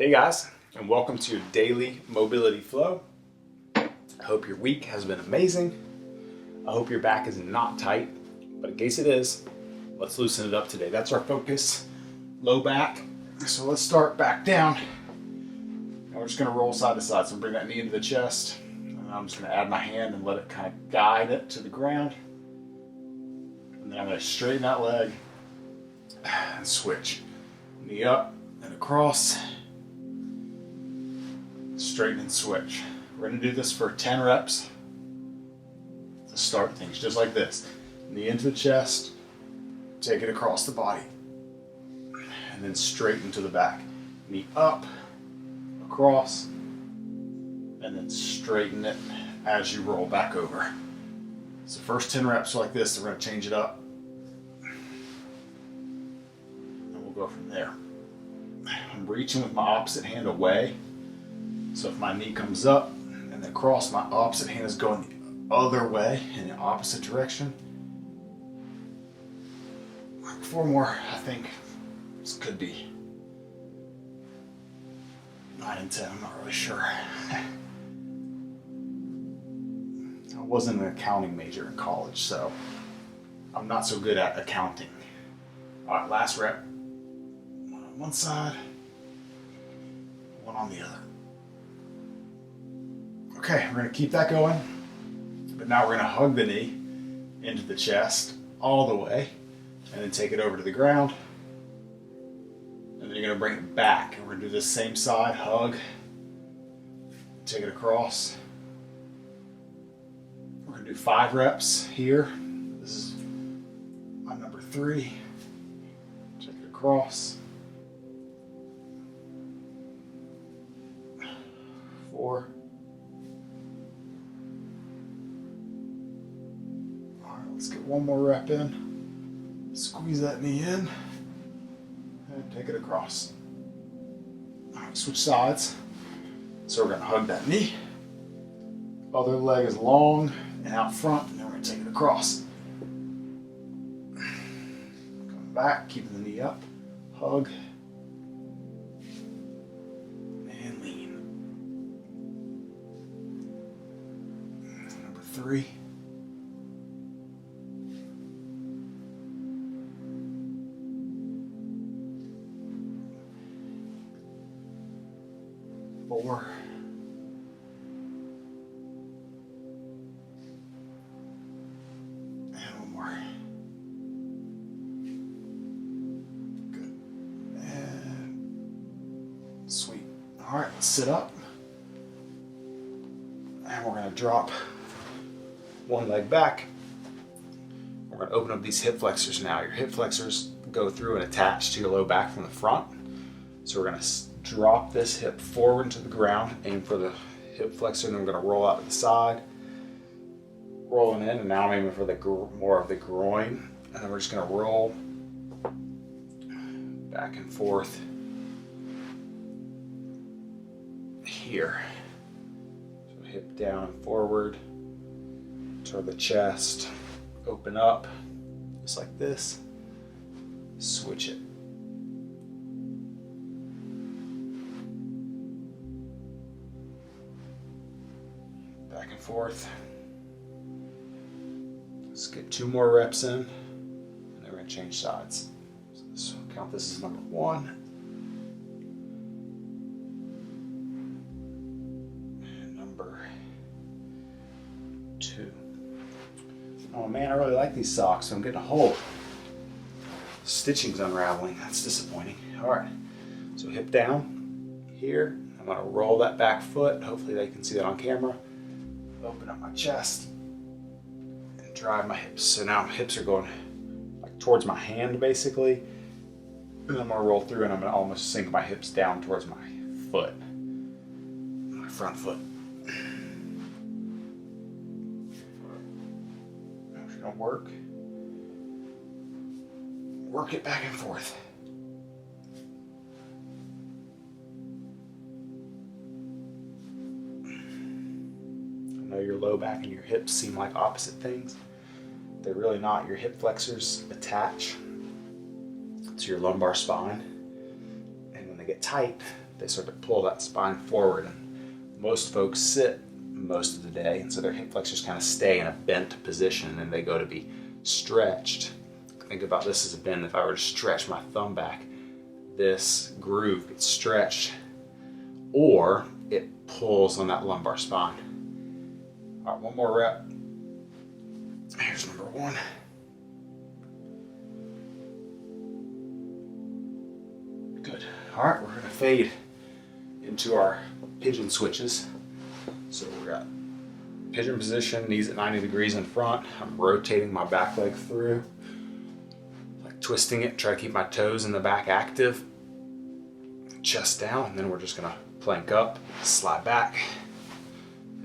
Hey guys, and welcome to your daily mobility flow. I hope your week has been amazing. I hope your back is not tight, but in case it is, let's loosen it up today. That's our focus, low back. So let's start back down. And we're just gonna roll side to side. So bring that knee into the chest. And I'm just gonna add my hand and let it kind of guide it to the ground. And then I'm gonna straighten that leg and switch. Knee up and across. Straighten and switch. We're going to do this for 10 reps to start things just like this. Knee into the chest, take it across the body, and then straighten to the back. Knee up, across, and then straighten it as you roll back over. So first 10 reps are like this, so we're going to change it up. And we'll go from there. I'm reaching with my opposite hand away. So if my knee comes up and then across, my opposite hand is going the other way in the opposite direction. 4 more, I think. This could be 9 and 10, I'm not really sure. I wasn't an accounting major in college, so I'm not so good at accounting. All right, last rep. One on one side, one on the other. Okay, we're gonna keep that going, but now we're gonna hug the knee into the chest all the way, and then take it over to the ground, and then you're gonna bring it back, and we're gonna do this same side, hug, take it across. We're gonna do 5 reps here. This is my number 3. Take it across. 4. Let's get 1 more rep in. Squeeze that knee in and take it across. All right, switch sides. So we're gonna hug that knee. Other leg is long and out front, and then we're gonna take it across. Coming back, keeping the knee up. Hug. And lean. Number 3. 4. And 1 more. Good. And sweet. All right, let's sit up. And we're gonna drop 1 leg back. We're gonna open up these hip flexors now. Your hip flexors go through and attach to your low back from the front. So we're gonna drop this hip forward into the ground, aim for the hip flexor, and then we're going to roll out to the side, rolling in, and now I'm aiming for the more of the groin, and then we're just going to roll back and forth here. So hip down and forward toward the chest, open up just like this, switch it. Back and forth. Let's get 2 more reps in, and then we're going to change sides. So count this as number 1. And number 2. Oh man, I really like these socks, so I'm getting a hole. Stitching's unraveling. That's disappointing. All right, so hip down here. I'm going to roll that back foot. Hopefully they can see that on camera. Open up my chest and drive my hips. So now my hips are going like towards my hand basically. And I'm gonna roll through and I'm gonna almost sink my hips down towards my foot, my front foot. If you don't work it back and forth. I know your low back and your hips seem like opposite things. They're really not. Your hip flexors attach to your lumbar spine, and when they get tight, they start to pull that spine forward. And most folks sit most of the day, and so their hip flexors kind of stay in a bent position and they go to be stretched. Think about this as a bend. If I were to stretch my thumb back, this groove gets stretched, or it pulls on that lumbar spine. All right, one more rep. Here's number one. Good. All right, we're gonna fade into our pigeon switches. So we got pigeon position, knees at 90 degrees in front. I'm rotating my back leg through, like twisting it, try to keep my toes in the back active. Chest down, and then we're just gonna plank up, slide back,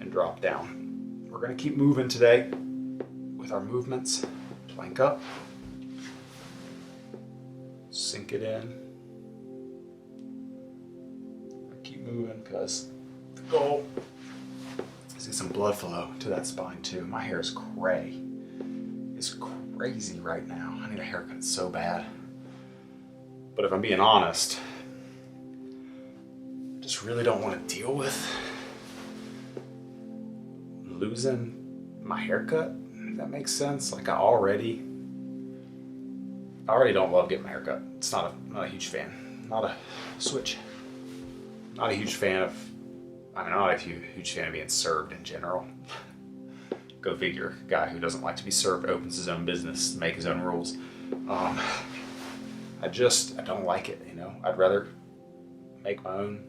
and drop down. We're gonna keep moving today with our movements. Plank up, sink it in. Keep moving because the goal is to get some blood flow to that spine too. My hair is gray. It's crazy right now. I need a haircut so bad. But if I'm being honest, I just really don't want to deal with losing my haircut. If that makes sense. Like I already don't love getting my haircut. It's not a huge fan. Not a switch. Not a huge fan of, I'm not a huge fan of being served in general. Go figure, a guy who doesn't like to be served opens his own business to make his own rules. I don't like it, you know. I'd rather make my own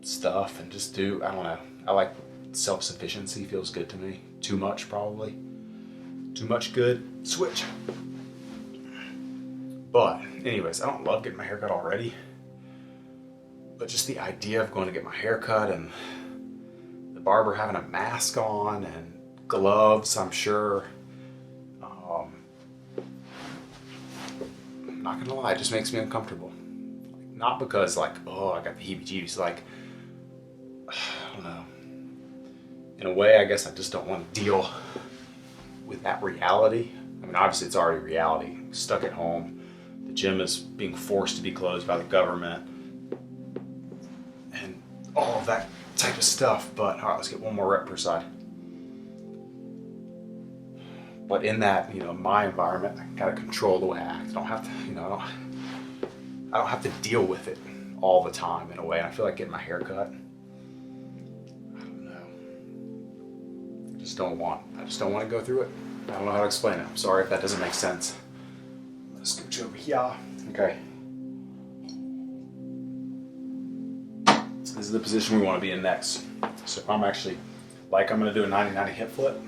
stuff and just do, I don't know. I like self-sufficiency, feels good to me. Too much probably. Too much good, switch. But anyways, I don't love getting my haircut already. But just the idea of going to get my hair cut and the barber having a mask on and gloves, I'm sure. I'm not gonna lie, it just makes me uncomfortable. Not because like, oh, I got the heebie-jeebies, like, I don't know. In a way, I guess I just don't want to deal with that reality. I mean, obviously it's already reality. I'm stuck at home. The gym is being forced to be closed by the government. And all of that type of stuff. But all right, let's get one more rep per side. But in that, you know, my environment, I gotta control the way I act. I don't have to, you know, I don't have to deal with it all the time in a way. And I feel like getting my hair cut, I don't know. I just don't want to go through it. I don't know how to explain it. I'm sorry if that doesn't make sense. Let's scooch over here. Okay. This is the position we want to be in next. So if I'm actually, like I'm going to do a 90-90 hip flip.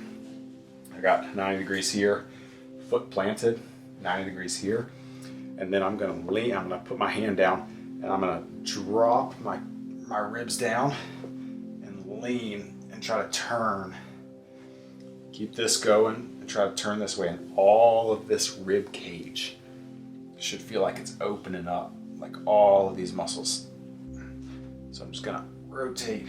I got 90 degrees here, foot planted, 90 degrees here. And then I'm going to lean, I'm going to put my hand down and I'm going to drop my ribs down and lean and try to turn. Keep this going and try to turn this way. And all of this rib cage should feel like it's opening up, like all of these muscles. So I'm just gonna rotate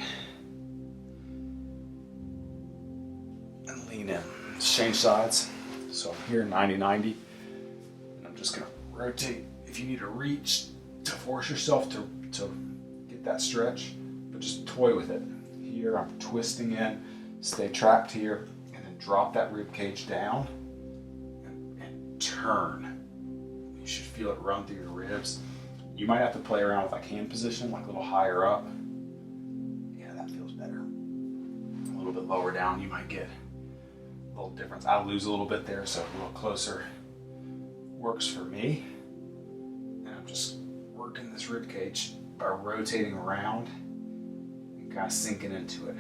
and lean in. Let's change sides. So I'm here 90-90, and I'm just gonna rotate. If you need to reach to force yourself to get that stretch, but just toy with it. Here I'm twisting in, stay trapped here, and then drop that rib cage down and turn. You should feel it run through your ribs. You might have to play around with like hand position, like a little higher up. Yeah, that feels better. A little bit lower down, you might get a little difference. I'll lose a little bit there, so a little closer works for me. And I'm just working this rib cage by rotating around and kind of sinking into it.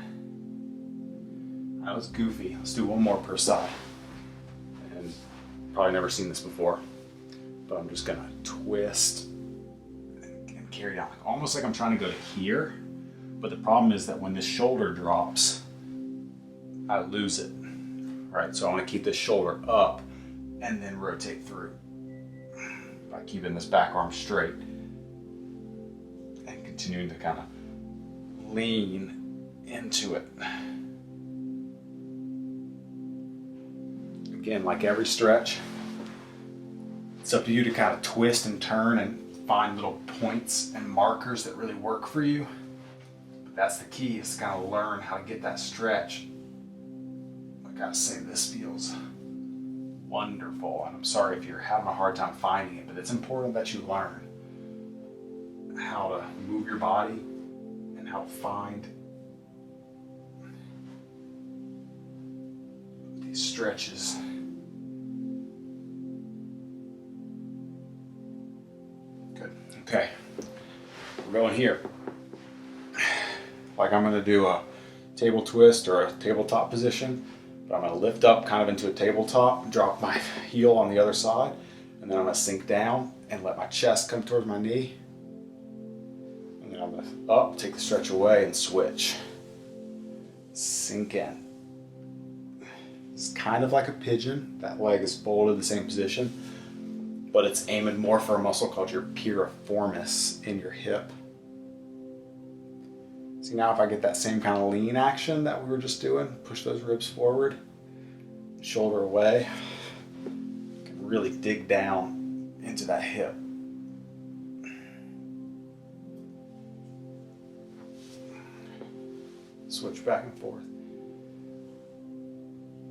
That was goofy. Let's do one more per side. And probably never seen this before, but I'm just gonna twist and carry down, almost like I'm trying to go to here. But the problem is that when this shoulder drops, I lose it. Right, so I want to keep this shoulder up and then rotate through by keeping this back arm straight and continuing to kind of lean into it. Again, like every stretch, it's up to you to kind of twist and turn and find little points and markers that really work for you. But that's the key, is to kind of learn how to get that stretch. I gotta say, this feels wonderful. And I'm sorry if you're having a hard time finding it, but it's important that you learn how to move your body and how to find these stretches. Good. Okay. We're going here. Like I'm going to do a table twist or a tabletop position, but I'm going to lift up kind of into a tabletop, drop my heel on the other side, and then I'm going to sink down and let my chest come towards my knee. And then I'm going to up, take the stretch away, and switch. Sink in. It's kind of like a pigeon. That leg is folded the same position, but it's aiming more for a muscle called your piriformis in your hip. See, now if I get that same kind of lean action that we were just doing, push those ribs forward, shoulder away, can really dig down into that hip. Switch back and forth.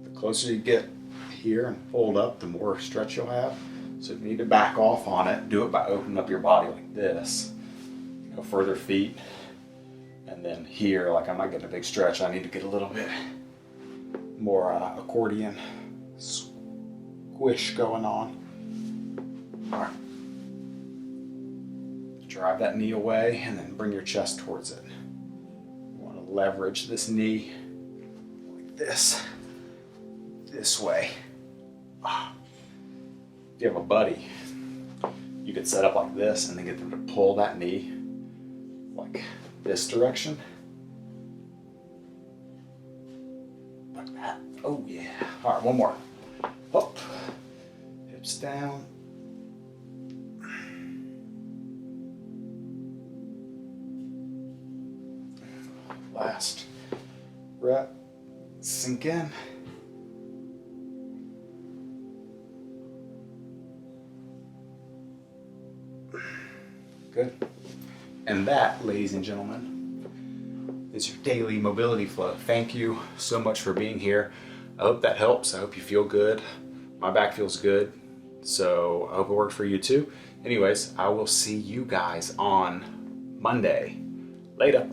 The closer you get here and fold up, the more stretch you'll have. So if you need to back off on it, do it by opening up your body like this. Go further feet. And then here, like I'm not getting a big stretch, I need to get a little bit more accordion squish going on. All right. Drive that knee away and then bring your chest towards it. You want to leverage this knee like this way. If you have a buddy, you could set up like this and then get them to pull that knee like this direction. Like that. Oh yeah. All right, one more. Up. Hips down. Last rep. Sink in. Good. And that, ladies and gentlemen, is your daily mobility flow. Thank you so much for being here. I hope that helps. I hope you feel good. My back feels good. So I hope it worked for you too. Anyways, I will see you guys on Monday. Later.